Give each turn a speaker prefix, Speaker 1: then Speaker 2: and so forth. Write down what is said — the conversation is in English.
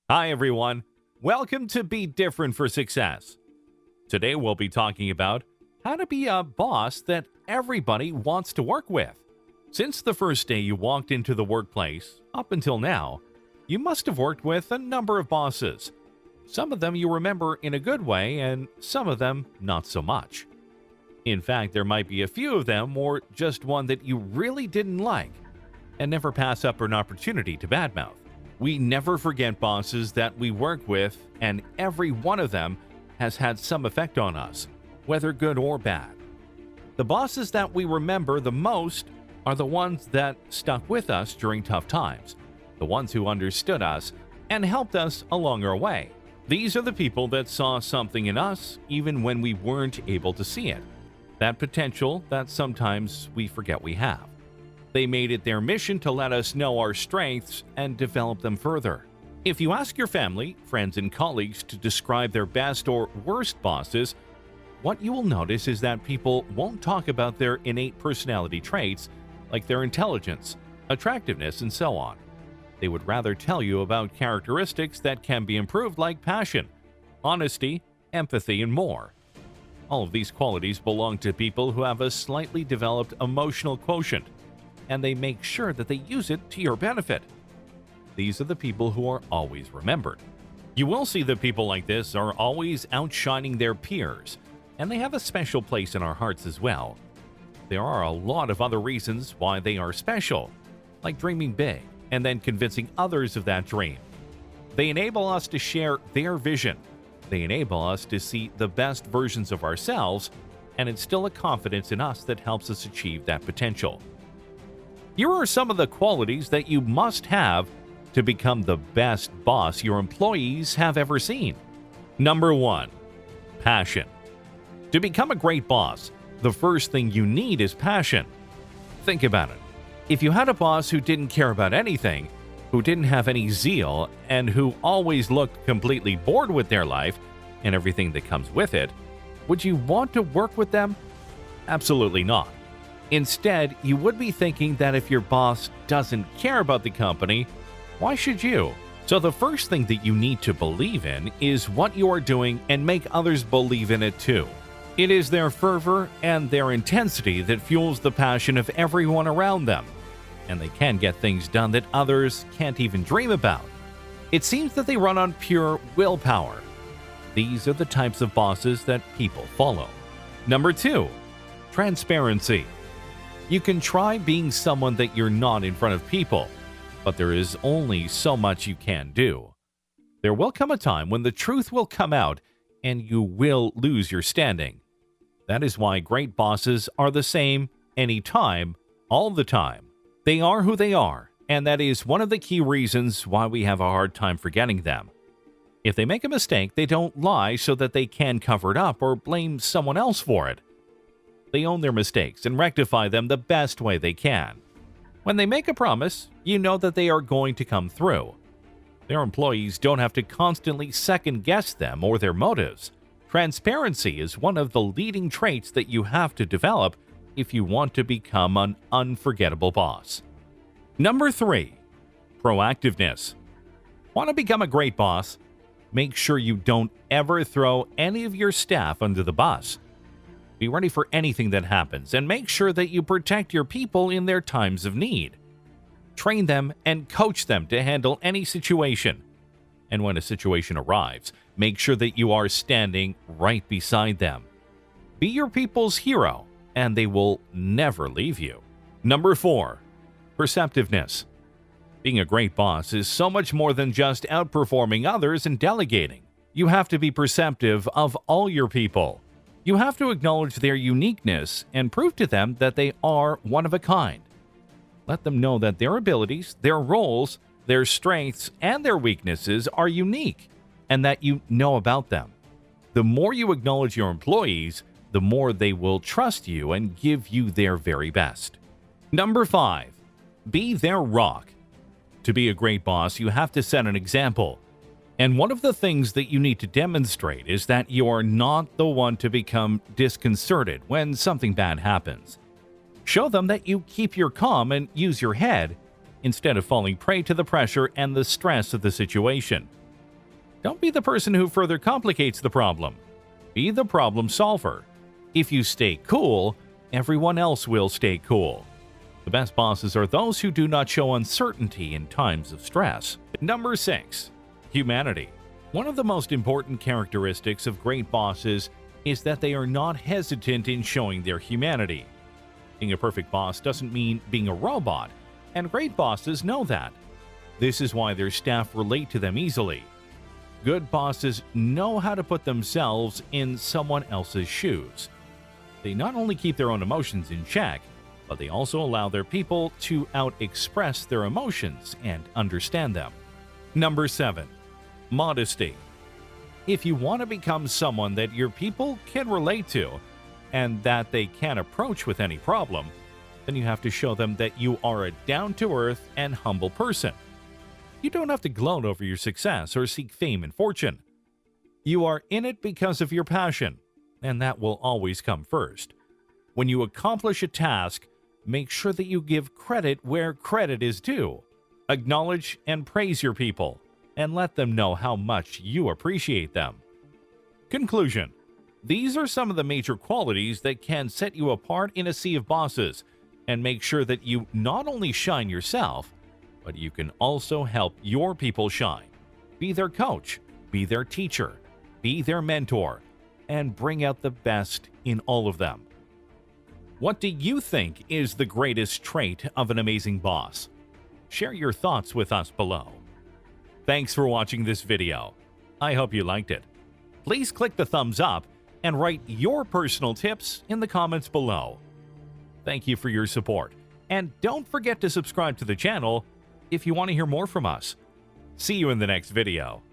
Speaker 1: Hi, everyone. Welcome to Be Different for Success. Today, we'll be talking about how to be a boss that everybody wants to work with. Since the first day you walked into the workplace, up until now, you must have worked with a number of bosses. Some of them you remember in a good way, and some of them not so much. In fact, there might be a few of them, or just one that you really didn't like, and never pass up an opportunity to badmouth. We never forget bosses that we work with, and every one of them has had some effect on us, whether good or bad. The bosses that we remember the most are the ones that stuck with us during tough times, the ones who understood us and helped us along our way. These are the people that saw something in us even when we weren't able to see it, that potential that sometimes we forget we have. They made it their mission to let us know our strengths and develop them further. If you ask your family, friends, and colleagues to describe their best or worst bosses, what you will notice is that people won't talk about their innate personality traits like their intelligence, attractiveness, and so on. They would rather tell you about characteristics that can be improved like passion, honesty, empathy, and more. All of these qualities belong to people who have a slightly developed emotional quotient, and they make sure that they use it to your benefit. These are the people who are always remembered. You will see that people like this are always outshining their peers, and they have a special place in our hearts as well. There are a lot of other reasons why they are special, like dreaming big and then convincing others of that dream. They enable us to share their vision. They enable us to see the best versions of ourselves and instill a confidence in us that helps us achieve that potential. Here are some of the qualities that you must have to become the best boss your employees have ever seen. Number 1, passion. To become a great boss, the first thing you need is passion. Think about it. If you had a boss who didn't care about anything, who didn't have any zeal, and who always looked completely bored with their life and everything that comes with it, would you want to work with them? Absolutely not. Instead, you would be thinking that if your boss doesn't care about the company, why should you? So the first thing that you need to believe in is what you are doing and make others believe in it too. It is their fervor and their intensity that fuels the passion of everyone around them, and they can get things done that others can't even dream about. It seems that they run on pure willpower. These are the types of bosses that people follow. Number 2, transparency. You can try being someone that you're not in front of people, but there is only so much you can do. There will come a time when the truth will come out and you will lose your standing. That is why great bosses are the same anytime, all the time. They are who they are, and that is one of the key reasons why we have a hard time forgetting them. If they make a mistake, they don't lie so that they can cover it up or blame someone else for it. They own their mistakes and rectify them the best way they can. When they make a promise, you know that they are going to come through. Their employees don't have to constantly second-guess them or their motives. Transparency is one of the leading traits that you have to develop if you want to become an unforgettable boss. Number 3, proactiveness. Want to become a great boss? Make sure you don't ever throw any of your staff under the bus. Be ready for anything that happens and make sure that you protect your people in their times of need. Train them and coach them to handle any situation. And when a situation arrives, make sure that you are standing right beside them. Be your people's hero, and they will never leave you. Number 4, perceptiveness. Being a great boss is so much more than just outperforming others and delegating. You have to be perceptive of all your people. You have to acknowledge their uniqueness and prove to them that they are one of a kind. Let them know that their abilities, their roles, their strengths, and their weaknesses are unique, and that you know about them. The more you acknowledge your employees, the more they will trust you and give you their very best. Number 5, be their rock. To be a great boss, you have to set an example. And one of the things that you need to demonstrate is that you are not the one to become disconcerted when something bad happens. Show them that you keep your calm and use your head instead of falling prey to the pressure and the stress of the situation. Don't be the person who further complicates the problem. Be the problem solver. If you stay cool, everyone else will stay cool. The best bosses are those who do not show uncertainty in times of stress. Number 6. Humanity. One of the most important characteristics of great bosses is that they are not hesitant in showing their humanity. Being a perfect boss doesn't mean being a robot, and great bosses know that. This is why their staff relate to them easily. Good bosses know how to put themselves in someone else's shoes. They not only keep their own emotions in check, but they also allow their people to out-express their emotions and understand them. Number 7. Modesty. If you want to become someone that your people can relate to and that they can approach with any problem, then you have to show them that you are a down-to-earth and humble person. You don't have to gloat over your success or seek fame and fortune. You are in it because of your passion, and that will always come first. When you accomplish a task, make sure that you give credit where credit is due. Acknowledge and praise your people, and let them know how much you appreciate them. Conclusion. These are some of the major qualities that can set you apart in a sea of bosses and make sure that you not only shine yourself, but you can also help your people shine. Be their coach, be their teacher, be their mentor, and bring out the best in all of them. What do you think is the greatest trait of an amazing boss? Share your thoughts with us below. Thanks for watching this video. I hope you liked it. Please click the thumbs up and write your personal tips in the comments below. Thank you for your support, and don't forget to subscribe to the channel if you want to hear more from us. See you in the next video.